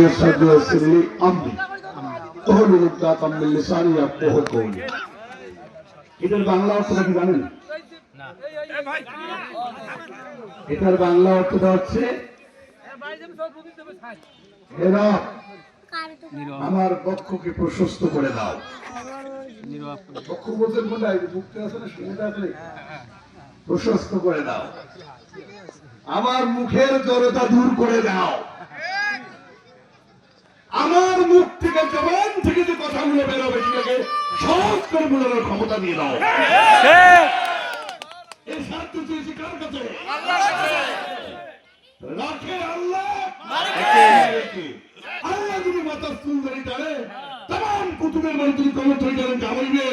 ويسر ويسر لي أمري واحلل عقدة من لساني يفقهوا قولي এটার বাংলা অর্থটা কি জানেন না এটার বাংলা অর্থটা হচ্ছে হে রব আমার বক্ষকে প্রশস্ত করে দাও বক্ষ বলতে কোনটা মুখটা আছে না শুনটা আছে প্রশস্ত করে দাও আমার মুখের জড়তা দূর করে দাও আমার মুখ থেকে জবান থেকে যে কথাগুলো বেরোবে সেটাকে সহজ করে বলার ক্ষমতা দিয়ে দাও এই সাহায্য চেয়েছি কার কাছে রাখে আল্লাহ আল্লাহ যদি মাথার চুল ধরে টানে তাম কুতুবের মন্ত্রী কমন্ত্রী টানে জামাইবে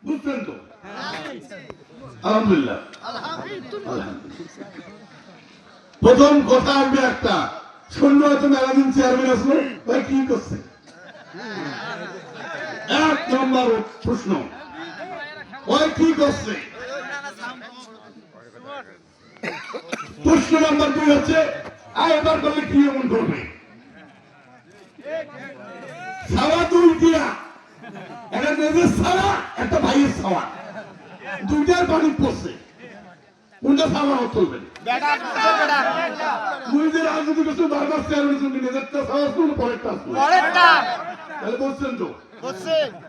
বুঝছেন তো আলহামদুলিল্লাহ প্রথম কথা আসবে একটা শূন্য হয়তো মেলাদিন চেয়ারম্যান আসলো ভাই কি করছে এক নম্বর প্রশ্ন ওই কি করছে প্রশ্ন নাম্বার 2 হচ্ছে এবার করলে কি এমন করবে সাওয়া দুই দিয়া একটা নিজের সাওয়া একটা ভাইয়ের সাওয়া দুইটার পানি পড়ছে কোনটা সাওয়া তুলবেন নিজের রাজনীতি করছে বারবার চেয়ারম্যানের সঙ্গে নিজেরটা সাওয়া তুলবে পরেরটা তাহলে বলছেন তো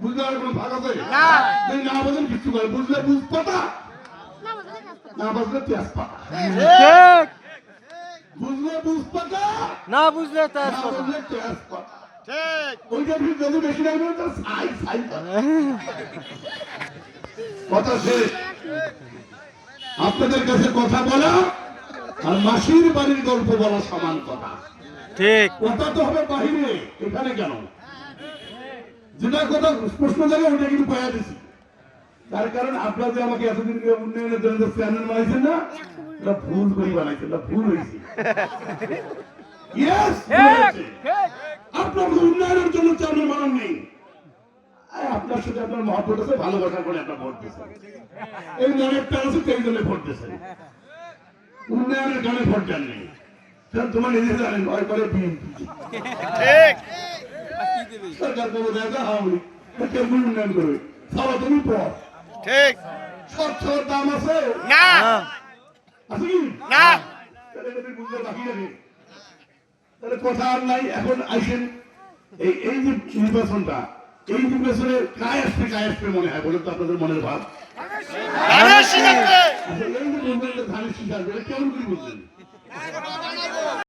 বুঝলে আর কোনো ভাগ আছে না বলেন কিছু করে বুঝলে বুঝ পাতা না বুঝলে পেঁয়াজ পাতা বুঝলে বুঝ পাতা না বুঝলে পেঁয়াজ পাতা ওইটা যদি বেশি লাগবে কথা শেষ আপনাদের কাছে কথা বলা আর মাসির বাড়ির গল্প বলা সমান কথা ঠিক কথা তো হবে বাহিরে এখানে কেন যেটা কথা প্রশ্ন জায়গা ওইটা কিন্তু পাইয়া দিচ্ছি তার কারণ আপনারা যে আমাকে এতদিন উন্নয়নের জন্য চ্যানেল বানাইছেন না এটা ভুল করে বানাইছেন না ভুল হয়েছে আপনার উন্নয়নের জন্য চ্যানেল বানান নেই আপনার সাথে আপনার মহব্বত আছে ভালোবাসা করে আপনার ভোট দিচ্ছেন এই মনেরটা আছে সেই জন্য ভোট দিচ্ছেন উন্নয়নের জন্য ভোট দেন নেই তোমার নিজে জানেন ভয় করে বিএনপি সরকার বলে দেখা হামলি কেমন উন্নয়ন করবে সবাই তুমি পর ঠিক সচ্ছর দাম আছে না আছে কি না বুঝতে বাকি লাগে তাহলে কথা আর নাই এখন আইসেন এই যে নির্বাচনটা এই নির্বাচনে কায় আসবে মনে হয় বলে তো আপনাদের মনের ভাব এই যে বলবেন ধানের শীষ আসবে কেমন করে বুঝলেন